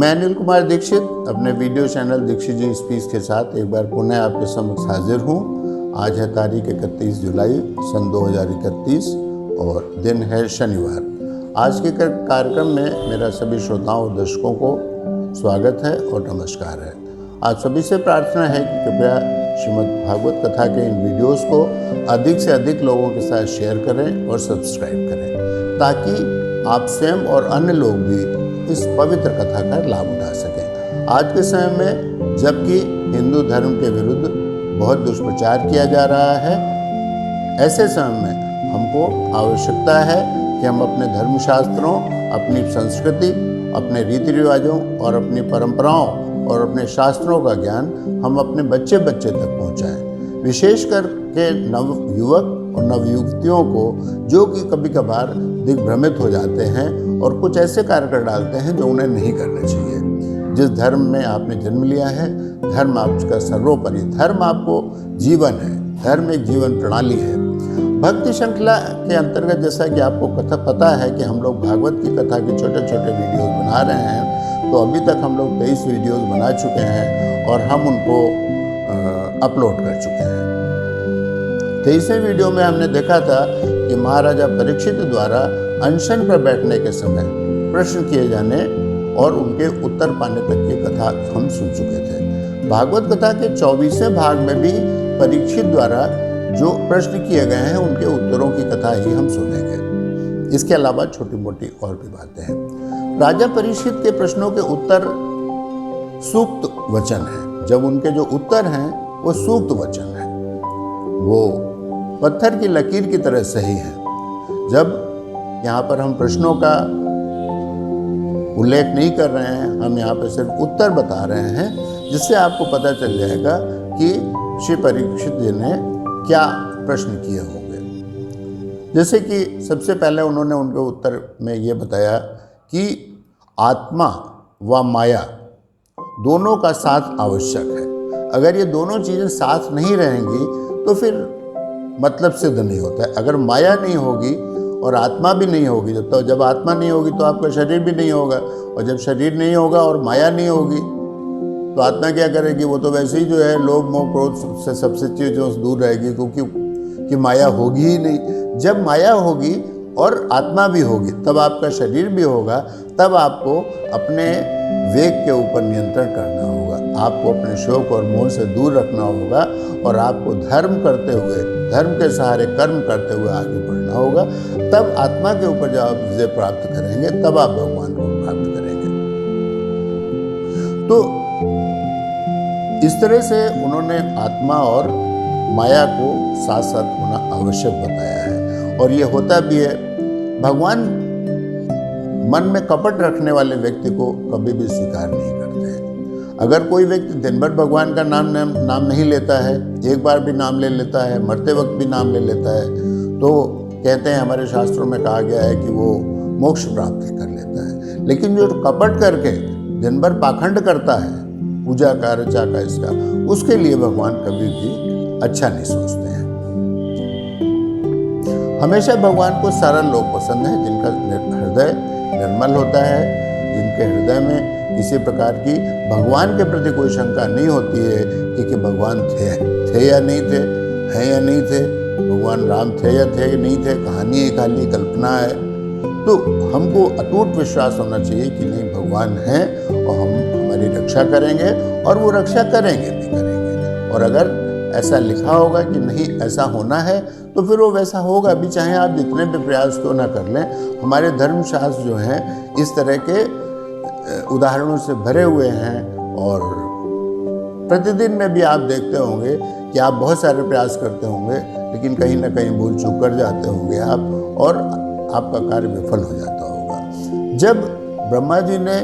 मैं अनिल कुमार दीक्षित अपने video channel Dixit जी speech के साथ एक बार पुनः आपके समक्ष हाजिर हूँ। आज है तारीख 31 जुलाई सन 2031 और दिन है शनिवार। आज के कार्यक्रम में मेरा सभी श्रोताओं और दर्शकों को स्वागत है और नमस्कार है। आप सभी से प्रार्थना है कि कृपया श्रीमद् भागवत कथा के इन वीडियोस को अधिक से अधिक लोगों के साथ शेयर करें और सब्सक्राइब करें, ताकि आप स्वयं और अन्य लोग भी इस पवित्र कथा का लाभ उठा सकें। आज के समय में जबकि हिंदू धर्म के विरुद्ध बहुत दुष्प्रचार किया जा रहा है, ऐसे समय में हमको आवश्यकता है कि हम अपने धर्मशास्त्रों, अपनी संस्कृति, अपने रीति रिवाजों और अपनी परंपराओं और अपने शास्त्रों का ज्ञान हम अपने बच्चे तक पहुंचाएं। विशेष करके नव युवक और नवयुवतियों को, जो कि कभी कभार दिग्भ्रमित हो जाते हैं और कुछ ऐसे कार्य कर डालते हैं जो उन्हें नहीं करने चाहिए। जिस धर्म में आपने जन्म लिया है, धर्म आपका सर्वोपरि, धर्म आपको जीवन है, धर्म एक जीवन प्रणाली है। भक्ति श्रृंखला के अंतर्गत जैसा कि आपको कथा पता है कि हम लोग भागवत की कथा के छोटे छोटे वीडियोस बना रहे हैं, तो अभी तक हम लोग 23 वीडियोस बना चुके हैं और हम उनको अपलोड कर चुके हैं। 23वें वीडियो में हमने देखा था कि महाराजा परीक्षित द्वारा अनशन पर बैठने के समय प्रश्न किए जाने और उनके उत्तर पाने तक की कथा हम सुन चुके थे। भागवत कथा के 24वें भाग में भी परीक्षित द्वारा जो प्रश्न किए गए हैं उनके उत्तरों की कथा ही हम सुनेंगे। इसके अलावा छोटी मोटी और भी बातें हैं। राजा परीक्षित के प्रश्नों के उत्तर सूक्त वचन है। जब उनके जो उत्तर हैं वो सूक्त वचन है, वो पत्थर की लकीर की तरह सही है। जब यहाँ पर हम प्रश्नों का उल्लेख नहीं कर रहे हैं, हम यहाँ पर सिर्फ उत्तर बता रहे हैं, जिससे आपको पता चल जाएगा कि श्री परीक्षित जी ने क्या प्रश्न किए होंगे। जैसे कि सबसे पहले उन्होंने उनके उत्तर में ये बताया कि आत्मा व माया दोनों का साथ आवश्यक है। अगर ये दोनों चीज़ें साथ नहीं रहेंगी तो फिर मतलब सिद्ध नहीं होता है। अगर माया नहीं होगी और आत्मा भी नहीं होगी, जब आत्मा नहीं होगी तो आपका शरीर भी नहीं होगा, और जब शरीर नहीं होगा और माया नहीं होगी तो आत्मा क्या करेगी? वो तो वैसे ही जो है लोभ मोह क्रोध से सबसे चीज़ों से दूर रहेगी, क्योंकि माया होगी ही नहीं। जब माया होगी और आत्मा भी होगी तब आपका शरीर भी होगा, तब आपको अपने वेग के ऊपर नियंत्रण करना होगा, आपको अपने शोक और मोह से दूर रखना होगा और आपको धर्म करते हुए, धर्म के सहारे कर्म करते हुए आगे बढ़ना होगा। तब आत्मा के ऊपर जब आप विजय प्राप्त करेंगे तब आप भगवान को प्राप्त करेंगे। तो इस तरह से उन्होंने आत्मा और माया को साथ साथ होना आवश्यक बताया है, और ये होता भी है। भगवान मन में कपट रखने वाले व्यक्ति को कभी भी स्वीकार नहीं करते हैं। अगर कोई व्यक्ति दिन भर भगवान का नाम नहीं लेता है, एक बार भी नाम ले लेता है, मरते वक्त भी नाम ले लेता है, तो कहते हैं, हमारे शास्त्रों में कहा गया है कि वो मोक्ष प्राप्त कर लेता है। लेकिन जो कपट करके दिन भर पाखंड करता है, पूजा का, रचा का, इसका, उसके लिए भगवान कभी भी अच्छा नहीं सोचते हैं। हमेशा भगवान को सरल लोग पसंद है, जिनका हृदय निर्मल होता है, जिनके हृदय में किसी प्रकार की भगवान के प्रति कोई शंका नहीं होती है कि भगवान थे या नहीं थे, हैं या नहीं थे, भगवान राम थे या नहीं थे, कहानी है, खाली कल्पना है। तो हमको अटूट विश्वास होना चाहिए कि नहीं, भगवान हैं और हम हमारी रक्षा करेंगे और वो रक्षा करेंगे भी करेंगे। और अगर ऐसा लिखा होगा कि नहीं ऐसा होना है तो फिर वो वैसा होगा भी, चाहे आप जितने भी प्रयास क्यों ना कर लें। हमारे धर्मशास्त्र जो हैं इस तरह के उदाहरणों से भरे हुए हैं, और प्रतिदिन में भी आप देखते होंगे कि आप बहुत सारे प्रयास करते होंगे, लेकिन कहीं ना कहीं भूल चूक कर जाते होंगे आप, और आपका कार्य विफल हो जाता होगा। जब ब्रह्मा जी ने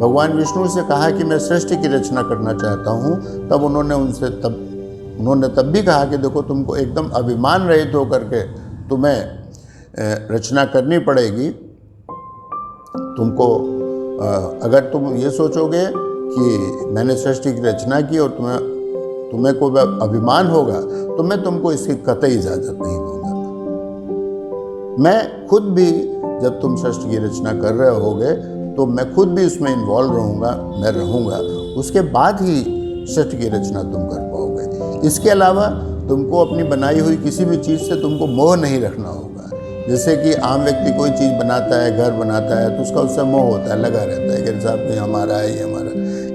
भगवान विष्णु से कहा कि मैं सृष्टि की रचना करना चाहता हूँ, तब उन्होंने तब भी कहा कि देखो, तुमको एकदम अभिमान रहित होकर के तुम्हें रचना करनी पड़ेगी। तुमको अगर तुम ये सोचोगे कि मैंने सृष्टि की रचना की और तुम्हें कोई अभिमान होगा, तो मैं तुमको इसकी कतई इजाज़त नहीं दूंगा। मैं खुद भी जब तुम सृष्टि की रचना कर रहे होगे तो मैं खुद भी उसमें इन्वॉल्व रहूँगा, मैं रहूँगा, उसके बाद ही सृष्टि की रचना तुम कर पाओगे। इसके अलावा तुमको अपनी बनाई हुई किसी भी चीज़ से तुमको मोह नहीं रखना होगा। जैसे कि आम व्यक्ति कोई चीज़ बनाता है, घर बनाता है, तो उसका उससे मोह होता है, लगा रहता है कि साहब ये हमारा है, ये हमारा।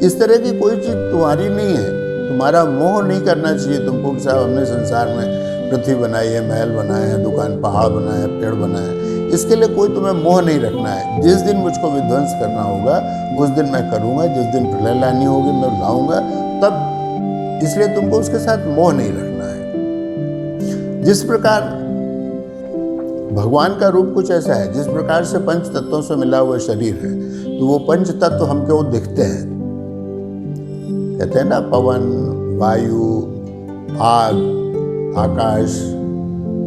इस तरह की कोई चीज़ तुम्हारी नहीं है, तुम्हारा मोह नहीं करना चाहिए तुमको कि साहब हमने संसार में पृथ्वी बनाई है, महल बनाए हैं, दुकान पहाड़ बनाए हैं, पेड़ बनाए हैं। इसके लिए कोई तुम्हें मोह नहीं रखना है। जिस दिन मुझको विध्वंस करना होगा उस दिन मैं करूँगा, जिस दिन प्रलय लानी होगी मैं लाऊंगा तब। इसलिए तुमको उसके साथ मोह नहीं रखना है। जिस प्रकार भगवान का रूप कुछ ऐसा है, जिस प्रकार से पंच तत्वों से मिला हुआ शरीर है, तो वो पंच तत्व हमको दिखते हैं। कहते हैं ना, पवन, वायु, आग, आकाश,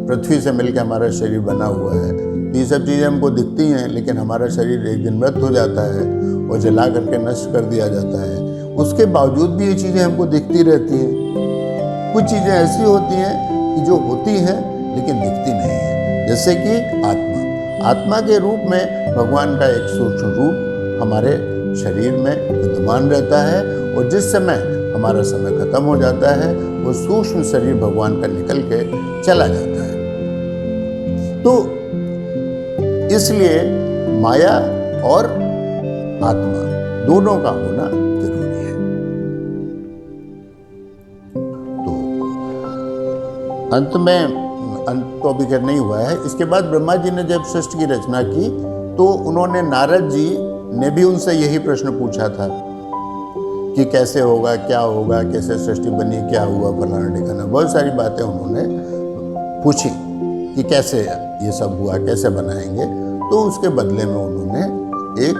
पृथ्वी से मिलकर हमारा शरीर बना हुआ है। ये सब चीज़ें हमको दिखती हैं, लेकिन हमारा शरीर एक दिन मृत हो जाता है और जला करके नष्ट कर दिया जाता है। उसके बावजूद भी ये चीज़ें हमको दिखती रहती हैं। कुछ चीज़ें ऐसी होती हैं कि जो होती हैं लेकिन दिखती नहीं है। जैसे कि आत्मा के रूप में भगवान का एक सूक्ष्म रूप हमारे शरीर में विद्यमान रहता है, और जिस समय हमारा समय खत्म हो जाता है वो सूक्ष्म शरीर भगवान का निकल के चला जाता है। तो इसलिए माया और आत्मा दोनों का होना जरूरी है। तो अंत तो अभी कर नहीं हुआ है। इसके बाद ब्रह्मा जी ने जब सृष्टि की रचना की तो उन्होंने, नारद जी ने भी उनसे यही प्रश्न पूछा था कि कैसे होगा, क्या होगा, कैसे सृष्टि बनी, क्या हुआ, फलाना ठिकाना, बहुत सारी बातें उन्होंने पूछी कि कैसे ये सब हुआ, कैसे बनाएंगे। तो उसके बदले में उन्होंने एक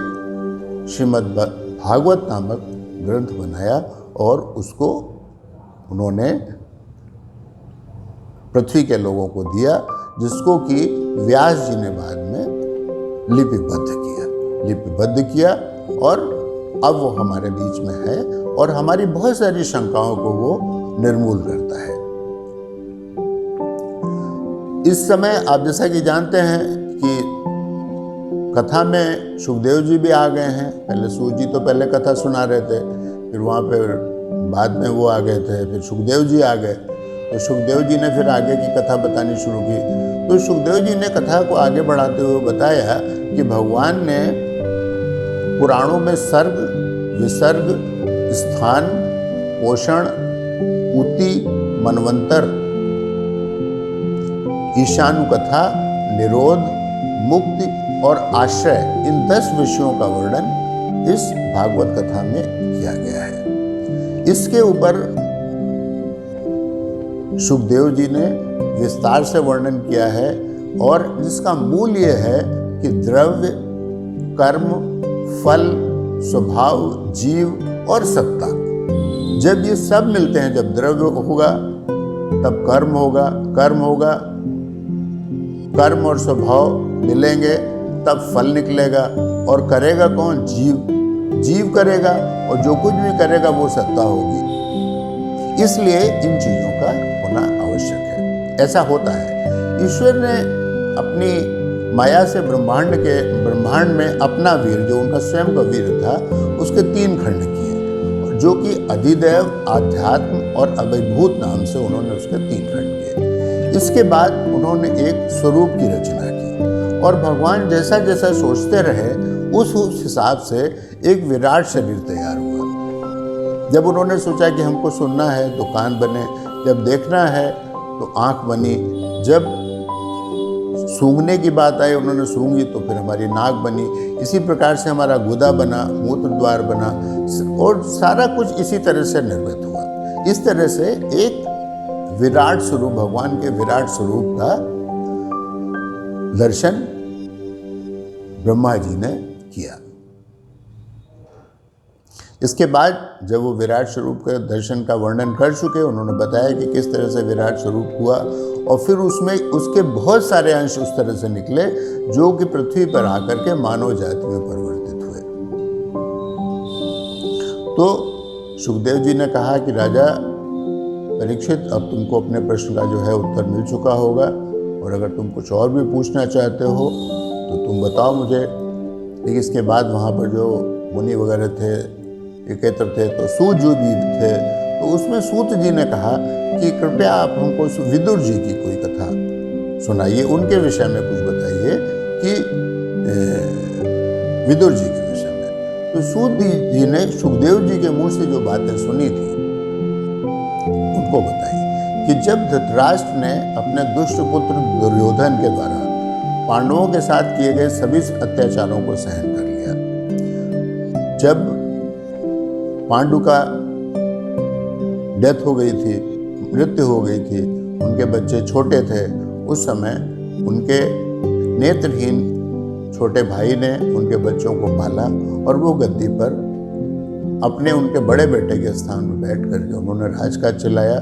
श्रीमद् भागवत नामक ग्रंथ बनाया और उसको उन्होंने पृथ्वी के लोगों को दिया, जिसको कि व्यास जी ने बाद में लिपिबद्ध किया और अब वो हमारे बीच में है और हमारी बहुत सारी शंकाओं को वो निर्मूल करता है। इस समय आप जैसा कि जानते हैं कि कथा में सुखदेव जी भी आ गए हैं। पहले सूत जी तो पहले कथा सुना रहे थे, फिर वहाँ पे बाद में वो आ गए थे, फिर सुखदेव जी आ गए। तो सुखदेव जी ने फिर आगे की कथा बतानी शुरू की। तो सुखदेव जी ने कथा को आगे बढ़ाते हुए बताया कि भगवान ने पुराणों में सर्ग, विसर्ग, स्थान, पोषण, ऊति, मनवंतर, ईशानुकथा, निरोध, मुक्ति और आश्रय, इन 10 विषयों का वर्णन इस भागवत कथा में किया गया है। इसके ऊपर सुखदेव जी ने विस्तार से वर्णन किया है और जिसका मूल ये है कि द्रव्य, कर्म, फल, स्वभाव, जीव और सत्ता, जब ये सब मिलते हैं, जब द्रव्य होगा तब कर्म होगा, कर्म और स्वभाव मिलेंगे तब फल निकलेगा, और करेगा कौन? जीव करेगा, और जो कुछ भी करेगा वो सत्ता होगी। इसलिए इन चीजों का होना आवश्यक है। ऐसा होता है। ईश्वर ने अपनी माया से ब्रह्मांड में अपना वीर, जो उनका स्वयं का वीर था, उसके 3 खंड किए, जो कि अधिदैव, आध्यात्म और अभिभूत नाम से उन्होंने उसके 3 खंड किए। इसके बाद उन्होंने एक स्वरूप की रचना की और भगवान जैसा जैसा सोचते रहे उस हिसाब से एक विराट शरीर तैयार हुआ। जब उन्होंने सोचा कि हमको सुनना है तो कान बने, जब देखना है तो आँख बनी, जब सूंघने की बात आई उन्होंने सूंघी तो फिर हमारी नाक बनी। इसी प्रकार से हमारा गुदा बना, मूत्र द्वार बना, और सारा कुछ इसी तरह से निर्मित हुआ। इस तरह से एक विराट स्वरूप, भगवान के विराट स्वरूप का दर्शन ब्रह्मा जी ने किया। इसके बाद जब वो विराट स्वरूप के दर्शन का वर्णन कर चुके, उन्होंने बताया कि किस तरह से विराट स्वरूप हुआ, और फिर उसमें उसके बहुत सारे अंश उस तरह से निकले जो कि पृथ्वी पर आकर के मानव जाति में परिवर्तित हुए। तो सुखदेव जी ने कहा कि राजा परीक्षित, अब तुमको अपने प्रश्न का जो है उत्तर मिल चुका होगा, और अगर तुम कुछ और भी पूछना चाहते हो तो तुम बताओ मुझे। लेकिन इसके बाद वहाँ पर जो मुनि वगैरह थे, एकत्र थे, तो सूत जी भी थे। तो उसमें सूत जी ने कहा कि कृपया आप हमको विदुर जी की कोई कथा सुनाइए, उनके विषय में कुछ बताइए कि विदुर जी के विषय में। तो सूत जी ने सुखदेव जी के मुंह से जो बातें सुनी थी उनको बताई कि जब धृतराष्ट्र ने अपने दुष्ट पुत्र दुर्योधन के द्वारा पांडवों के साथ किए गए सभी अत्याचारों को सहन कर लिया, जब पांडु का डेथ हो गई थी, मृत्यु हो गई थी, उनके बच्चे छोटे थे, उस समय उनके नेत्रहीन छोटे भाई ने उनके बच्चों को पाला और वो गद्दी पर अपने उनके बड़े बेटे के स्थान पर बैठ करके उन्होंने राजकाज चलाया।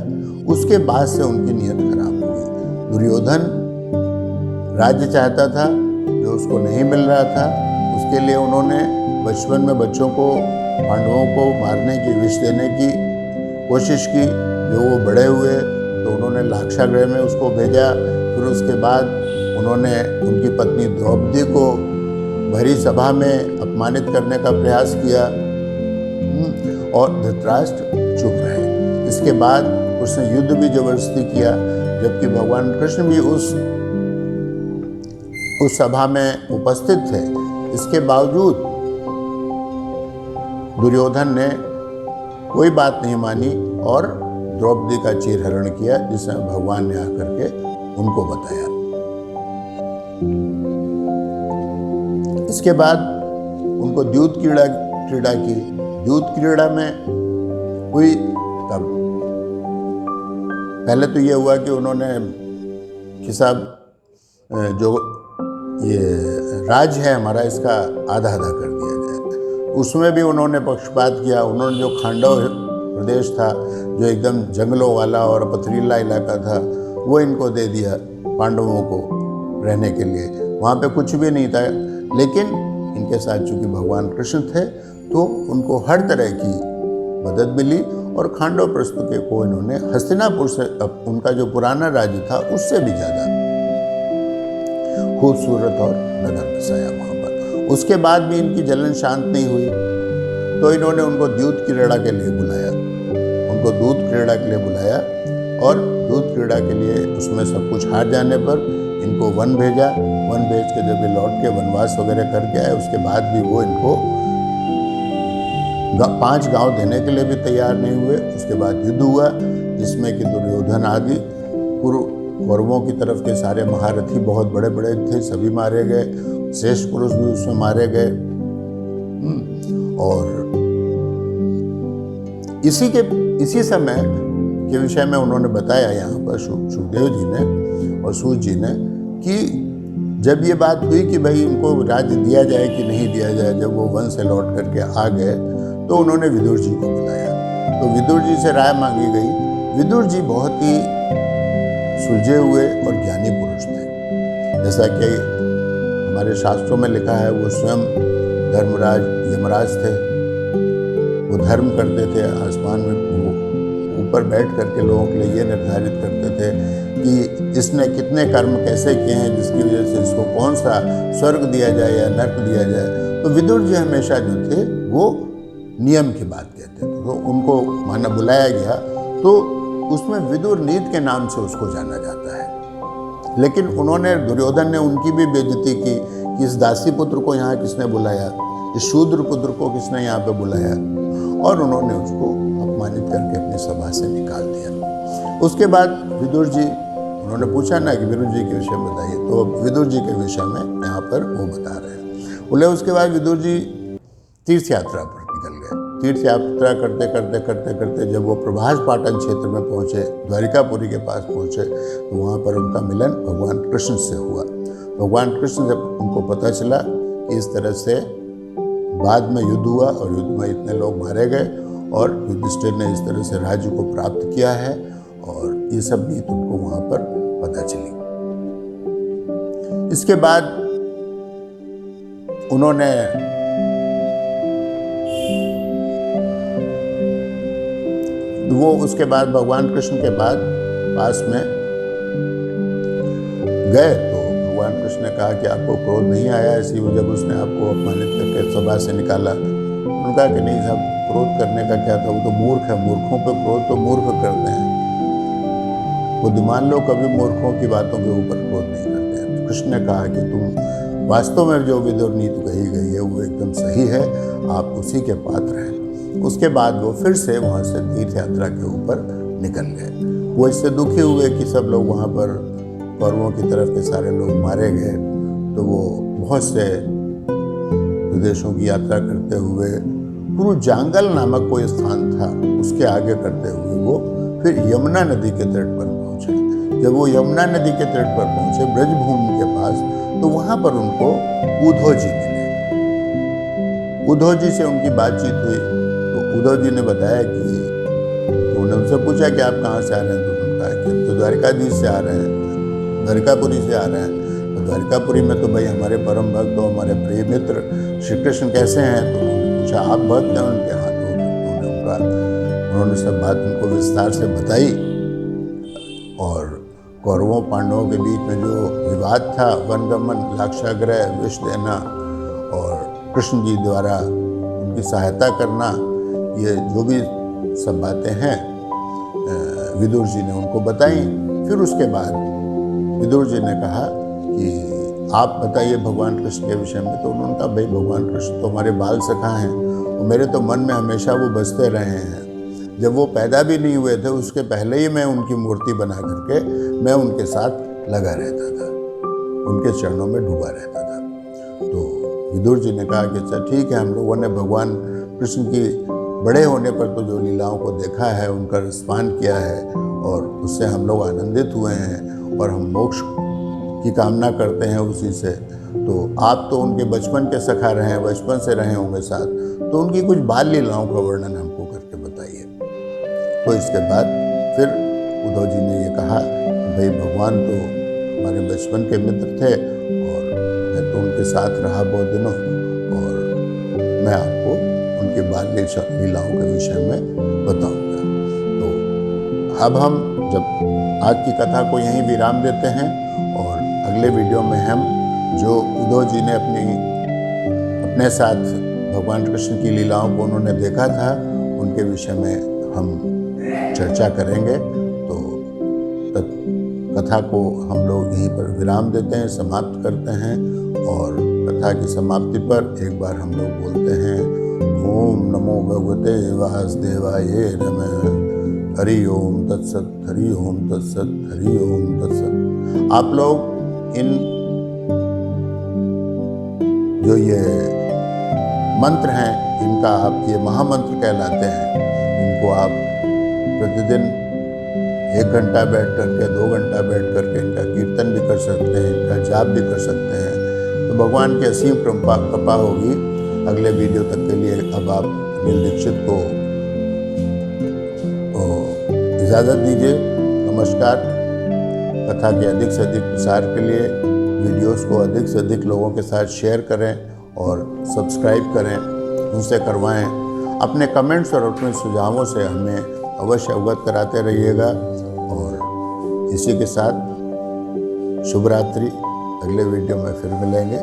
उसके बाद से उनकी नीयत खराब हो गई। दुर्योधन राज्य चाहता था जो उसको नहीं मिल रहा था, उसके लिए उन्होंने बचपन में बच्चों को, पांडवों को मारने की, विष देने की कोशिश की। जो वो बड़े हुए तो उन्होंने लाक्षागृह में उसको भेजा। फिर उसके बाद उन्होंने उनकी पत्नी द्रौपदी को भरी सभा में अपमानित करने का प्रयास किया और धृतराष्ट्र चुप रहे। इसके बाद उसने युद्ध भी जबरदस्ती किया, जबकि भगवान कृष्ण भी उस सभा में उपस्थित थे। इसके बावजूद दुर्योधन ने कोई बात नहीं मानी और द्रौपदी का चीरहरण किया, जिसे भगवान ने आकर के उनको बताया। इसके बाद उनको द्यूत क्रीड़ा की। द्यूत क्रीड़ा में हुई तब पहले तो ये हुआ कि उन्होंने कि साहब जो ये राज्य है हमारा, इसका आधा आधा कर दिया जाए। उसमें भी उन्होंने पक्षपात किया। उन्होंने जो खांडव प्रदेश था, जो एकदम जंगलों वाला और पथरीला इलाका था, वो इनको दे दिया पांडवों को रहने के लिए। वहाँ पे कुछ भी नहीं था, लेकिन इनके साथ चूंकि भगवान कृष्ण थे तो उनको हर तरह की मदद मिली और खांडव प्रस्थ को इन्होंने हस्तिनापुर से, उनका जो पुराना राज्य था उससे भी ज़्यादा खूबसूरत और नगर बसाया वहाँ पर। उसके बाद भी इनकी जलन शांत नहीं हुई, तो इन्होंने उनको द्यूत क्रीड़ा के लिए बुलाया। उनको दूत क्रीड़ा के लिए बुलाया और दूत क्रीड़ा के लिए उसमें सब कुछ हार जाने पर इनको वन भेजा। वन भेज के जब ये लौट के वनवास वगैरह करके आए, उसके बाद भी वो इनको 5 गांव देने के लिए भी तैयार नहीं हुए। उसके बाद युद्ध हुआ, जिसमें कि दुर्योधन आदि कौरवों की तरफ के सारे महारथी बहुत बड़े बड़े थे, सभी मारे गए। श्रेष्ठ पुरुष भी उसमें मारे गए। और इसी समय के विषय में उन्होंने बताया यहाँ पर सुखदेव जी ने और सूत जी ने कि जब ये बात हुई कि भाई इनको राज्य दिया जाए कि नहीं दिया जाए, जब वो वन से लौट करके आ गए तो उन्होंने विदुर जी को बुलाया। तो विदुर जी से राय मांगी गई। विदुर जी बहुत ही सुलझे हुए और ज्ञानी पुरुष थे। जैसा कि हमारे शास्त्रों में लिखा है, वो स्वयं धर्मराज यमराज थे। वो धर्म करते थे, आसमान में ऊपर बैठ करके लोगों के लिए ये निर्धारित करते थे कि इसने कितने कर्म कैसे किए हैं, जिसकी वजह से इसको कौन सा स्वर्ग दिया जाए या नर्क दिया जाए। तो विदुर जी हमेशा जो थे वो नियम की बात कहते थे। तो उनको माना बुलाया गया, तो उसमें विदुर नीति के नाम से उसको जाना जाता है। लेकिन उन्होंने, दुर्योधन ने उनकी भी बेइज्जती की कि इस दासी पुत्र को यहाँ किसने बुलाया, इस शूद्र पुत्र को किसने यहाँ पे बुलाया, और उन्होंने उसको अपमानित करके अपनी सभा से निकाल दिया। उसके बाद विदुर जी, उन्होंने पूछा ना कि विदुर जी के विषय में बताइए, तो विदुर जी के विषय में यहाँ पर वो बता रहे हैं। बोले उसके बाद विदुर जी तीर्थ यात्रा पर निकल गए। तीर्थ यात्रा करते करते करते करते जब वो प्रभास पाटन क्षेत्र में पहुँचे, द्वारिकापुरी के पास पहुँचे, तो वहाँ पर उनका मिलन भगवान कृष्ण से हुआ। भगवान कृष्ण जब उनको पता चला कि इस तरह से बाद में युद्ध हुआ और युद्ध में इतने लोग मारे गए और युधिष्ठिर ने इस तरह से राज्य को प्राप्त किया है, और ये सब नीति उनको वहाँ पर पता चली। इसके बाद उन्होंने उसके बाद भगवान कृष्ण के बाद पास में गए, तो भगवान भगवान कृष्ण ने कहा कि आपको क्रोध नहीं आया इसी जब उसने आपको अपमानित करके सभा से निकाला? उन्होंने कहा कि नहीं साहब, क्रोध करने का क्या था, वो तो मूर्ख है, मूर्खों पे क्रोध तो मूर्ख करते हैं, बुद्धिमान लोग कभी मूर्खों की बातों के ऊपर क्रोध नहीं करते हैं। तो कृष्ण ने कहा कि तुम वास्तव में जो विदुर नीति कही गई है वो एकदम सही है, आप उसी के पात्र हैं। उसके बाद वो फिर से वहाँ से तीर्थ यात्रा के ऊपर निकल गए। वो इससे दुखी हुए कि सब लोग वहाँ पर कौरवों की तरफ के सारे लोग मारे गए, तो वो बहुत से विदेशों की यात्रा करते हुए पूर्व जांगल नामक कोई स्थान था, उसके आगे करते हुए वो फिर यमुना नदी के तट पर पहुँचे। जब वो यमुना नदी के तट पर पहुँचे, ब्रजभूमि के पास, तो वहाँ पर उनको उद्धव जी मिले। उद्धव जी से उनकी बातचीत हुई, तो उद्धव जी ने बताया कि उन्होंने उनसे पूछा कि आप कहाँ से आ रहे हैं? तो उन्होंने कहा कि हम तो द्वारिकाधीश से आ रहे हैं, द्वारिकापुरी से आ रहे हैं। तो द्वारिकापुरी में तो भाई हमारे परम भक्त और हमारे प्रिय मित्र श्री कृष्ण कैसे हैं? तो उन्होंने पूछा आप भक्त हैं उनके? हाँ। तो उन्होंने सब बात उनको विस्तार से बताई, और कौरवों पांडवों के बीच में जो विवाद था, वनगमन, लाक्षागृह, विष देना और कृष्ण जी द्वारा उनकी सहायता करना, ये जो भी सब बातें हैं विदुर जी ने उनको बताई। फिर उसके बाद विदुर जी ने कहा कि आप बताइए भगवान कृष्ण के विषय में। तो उन्होंने कहा भाई भगवान कृष्ण तो हमारे बाल सखा हैं, और मेरे तो मन में हमेशा वो बसते रहे हैं। जब वो पैदा भी नहीं हुए थे उसके पहले ही मैं उनकी मूर्ति बना करके मैं उनके साथ लगा रहता था, उनके चरणों में डूबा रहता था। तो विदुर जी ने कहा कि अच्छा ठीक है, हम लोगों ने भगवान कृष्ण की बड़े होने पर तो जो लीलाओं को देखा है, उनका रसपान किया है, और उससे हम लोग आनंदित हुए हैं, और हम मोक्ष की कामना करते हैं उसी से। तो आप तो उनके बचपन के सखा रहे हैं, बचपन से रहे होंगे साथ, तो उनकी कुछ बाल लीलाओं का वर्णन हमको करके बताइए। तो इसके बाद फिर उद्धव जी ने ये कहा भाई भगवान तो हमारे बचपन के मित्र थे, और मैं तो उनके साथ रहा बहुत दिनों, और मैं आपको उनके बाल लीलाओं के विषय में बताऊंगा। तो अब हम जब आज की कथा को यहीं विराम देते हैं, और अगले वीडियो में हम जो उद्धव जी ने अपने साथ भगवान कृष्ण की लीलाओं को उन्होंने देखा था, उनके विषय में हम चर्चा करेंगे। तो कथा को हम लोग यहीं पर विराम देते हैं, समाप्त करते हैं, और कथा की समाप्ति पर एक बार हम लोग बोलते हैं ओम नमो भगवते वासुदेवाय नमः। हरि ओम तत्सत, हरि ओम तत्सत, हरि ओम तत्सत। आप लोग इन जो ये मंत्र हैं, इनका आप ये महामंत्र कहलाते हैं, इनको आप प्रतिदिन 1 घंटा बैठ करके, 2 घंटा बैठ करके इनका कीर्तन भी कर सकते हैं, इनका जाप भी कर सकते हैं। तो भगवान की असीम कृपा होगी। अगले वीडियो तक के लिए अब आप अनिल दीक्षित को इजाज़त दीजिए। नमस्कार। कथा के अधिक से अधिक प्रसार के लिए वीडियोस को अधिक से अधिक लोगों के साथ शेयर करें, और सब्सक्राइब करें, उनसे करवाएं। अपने कमेंट्स और अपने सुझावों से हमें अवश्य अवगत कराते रहिएगा। और इसी के साथ शुभ रात्रि। अगले वीडियो में फिर मिलेंगे।